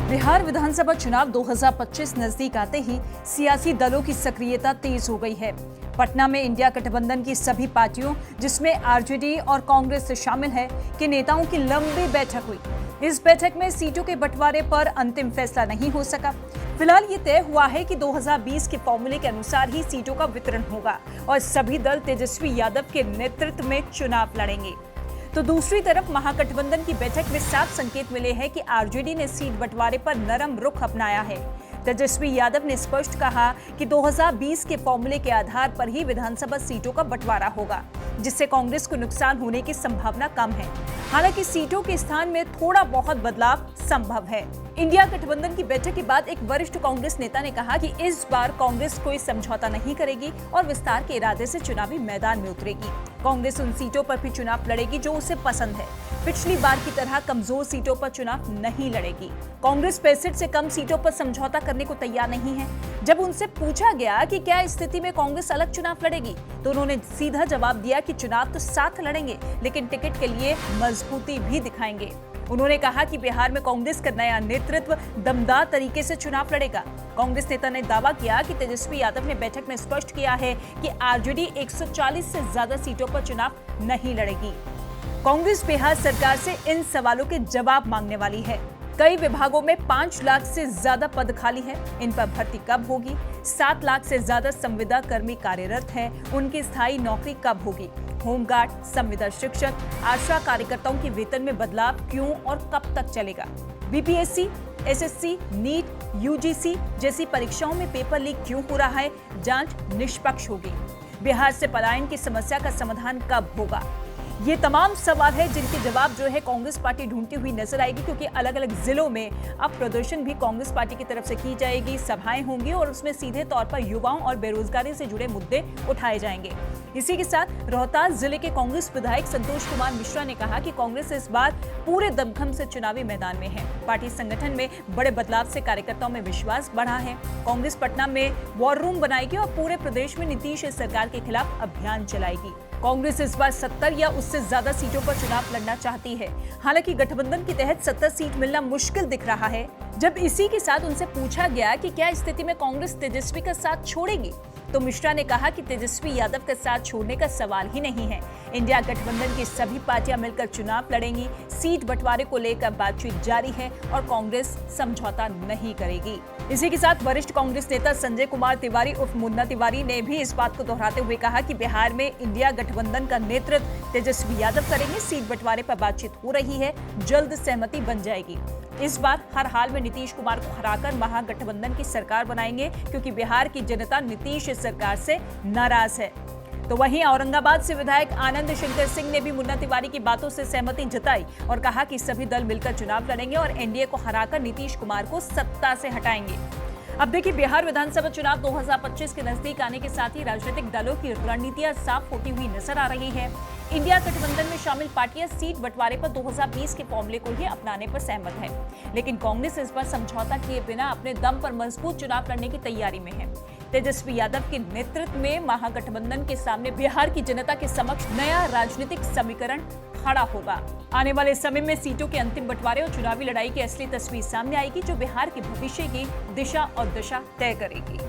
बिहार विधानसभा चुनाव 2025 नजदीक आते ही सियासी दलों की सक्रियता तेज हो गई है। पटना में इंडिया गठबंधन की सभी पार्टियों, जिसमें आरजेडी और कांग्रेस शामिल है, के नेताओं की लंबी बैठक हुई। इस बैठक में सीटों के बंटवारे पर अंतिम फैसला नहीं हो सका। फिलहाल ये तय हुआ है कि 2020 के फॉर्मूले के अनुसार ही सीटों का वितरण होगा और सभी दल तेजस्वी यादव के नेतृत्व में चुनाव लड़ेंगे। तो दूसरी तरफ महागठबंधन की बैठक में साफ संकेत मिले हैं कि आरजेडी ने सीट बंटवारे पर नरम रुख अपनाया है। तेजस्वी यादव ने स्पष्ट कहा कि 2020 के फॉर्मूले के आधार पर ही विधानसभा सीटों का बंटवारा होगा, जिससे कांग्रेस को नुकसान होने की संभावना कम है। हालांकि सीटों के स्थान में थोड़ा बहुत बदलाव संभव है। इंडिया गठबंधन की बैठक के बाद एक वरिष्ठ कांग्रेस नेता ने कहा कि इस बार कांग्रेस कोई समझौता नहीं करेगी और विस्तार के इरादे से चुनावी मैदान में उतरेगी। कांग्रेस उन सीटों पर भी चुनाव लड़ेगी जो उसे पसंद है। पिछली बार की तरह कमजोर सीटों पर चुनाव नहीं लड़ेगी। कांग्रेस 65 से कम सीटों पर समझौता करने को तैयार नहीं है। जब उनसे पूछा गया कि क्या स्थिति में कांग्रेस अलग चुनाव लड़ेगी, तो उन्होंने सीधा जवाब दिया कि चुनाव तो साथ लड़ेंगे, लेकिन टिकट के लिए मजबूती भी दिखाएंगे। उन्होंने कहा कि बिहार में कांग्रेस का नया नेतृत्व दमदार तरीके से चुनाव लड़ेगा। कांग्रेस नेता ने दावा किया कि तेजस्वी यादव ने बैठक में स्पष्ट किया है कि आरजेडी 140 से ज्यादा सीटों पर चुनाव नहीं लड़ेगी। कांग्रेस बिहार सरकार से इन सवालों के जवाब मांगने वाली है। कई विभागों में 5 लाख से ज्यादा पद खाली है, इन पर भर्ती कब होगी? 7 लाख से ज्यादा संविदा कर्मी कार्यरत हैं, उनकी स्थायी नौकरी कब होगी? होमगार्ड, संविदा शिक्षक, आशा कार्यकर्ताओं के वेतन में बदलाव क्यों और कब तक चलेगा? बीपीएससी, एसएससी, नीट, यूजीसी जैसी परीक्षाओं में पेपर लीक क्यों हो रहा है? जांच निष्पक्ष होगी। बिहार से पलायन की समस्या का समाधान कब होगा? ये तमाम सवाल है जिनके जवाब जो है कांग्रेस पार्टी ढूंढती हुई नजर आएगी, क्योंकि अलग अलग जिलों में अब प्रदर्शन भी कांग्रेस पार्टी की तरफ से की जाएगी, सभाएं होंगी और उसमें सीधे तौर पर युवाओं और बेरोजगारी से जुड़े मुद्दे उठाए जाएंगे। इसी के साथ रोहतास जिले के कांग्रेस विधायक संतोष कुमार मिश्रा ने कहा कि कांग्रेस इस बार पूरे दमखम से चुनावी मैदान में है। पार्टी संगठन में बड़े बदलाव से कार्यकर्ताओं में विश्वास बढ़ा है। कांग्रेस पटना में वॉर रूम बनाएगी और पूरे प्रदेश में नीतीश सरकार के खिलाफ अभियान चलाएगी। कांग्रेस इस बार 70 या उससे ज्यादा सीटों पर चुनाव लड़ना चाहती है। हालांकि गठबंधन के तहत 70 सीट मिलना मुश्किल दिख रहा है। जब इसी के साथ उनसे पूछा गया कि क्या स्थिति में कांग्रेस तेजस्वी का साथ छोड़ेगी, तो मिश्रा ने कहा कि तेजस्वी यादव का साथ छोड़ने का सवाल ही नहीं है। इंडिया गठबंधन की सभी पार्टियां मिलकर चुनाव लड़ेंगी। सीट बंटवारे को लेकर बातचीत जारी है और कांग्रेस समझौता नहीं करेगी। इसी के साथ वरिष्ठ कांग्रेस नेता संजय कुमार तिवारी उर्फ मुन्ना तिवारी ने भी इस बात को दोहराते हुए कहा कि बिहार में इंडिया गठबंधन का नेतृत्व तेजस्वी यादव करेंगे। सीट बंटवारे पर बातचीत हो रही है, जल्द सहमति बन जाएगी। इस बार हर हाल में नीतीश कुमार को हराकर महागठबंधन की सरकार बनाएंगे, क्योंकि बिहार की जनता नीतीश सरकार से नाराज है। तो वहीं औरंगाबाद से विधायक आनंद शंकर सिंह ने भी मुन्ना तिवारी की बातों से सहमति जताई और कहा कि सभी दल मिलकर चुनाव लड़ेंगे और एनडीए को हराकर नीतीश कुमार को सत्ता से हटाएंगे। अब देखिए, बिहार विधानसभा चुनाव 2025 के नजदीक आने के साथ ही राजनीतिक दलों की रणनीतियां साफ होती हुई नजर आ रही है। इंडिया गठबंधन में शामिल पार्टियां सीट बंटवारे पर 2020 के फॉर्मूले को ही अपनाने पर सहमत है, लेकिन कांग्रेस इस बार समझौता किए बिना अपने दम पर मजबूत चुनाव लड़ने की तैयारी में है। तेजस्वी यादव के नेतृत्व में महागठबंधन के सामने बिहार की जनता के समक्ष नया राजनीतिक समीकरण खड़ा होगा। आने वाले समय में सीटों के अंतिम बंटवारे और चुनावी लड़ाई की असली तस्वीर सामने आएगी, जो बिहार के भविष्य की दिशा और दशा तय करेगी।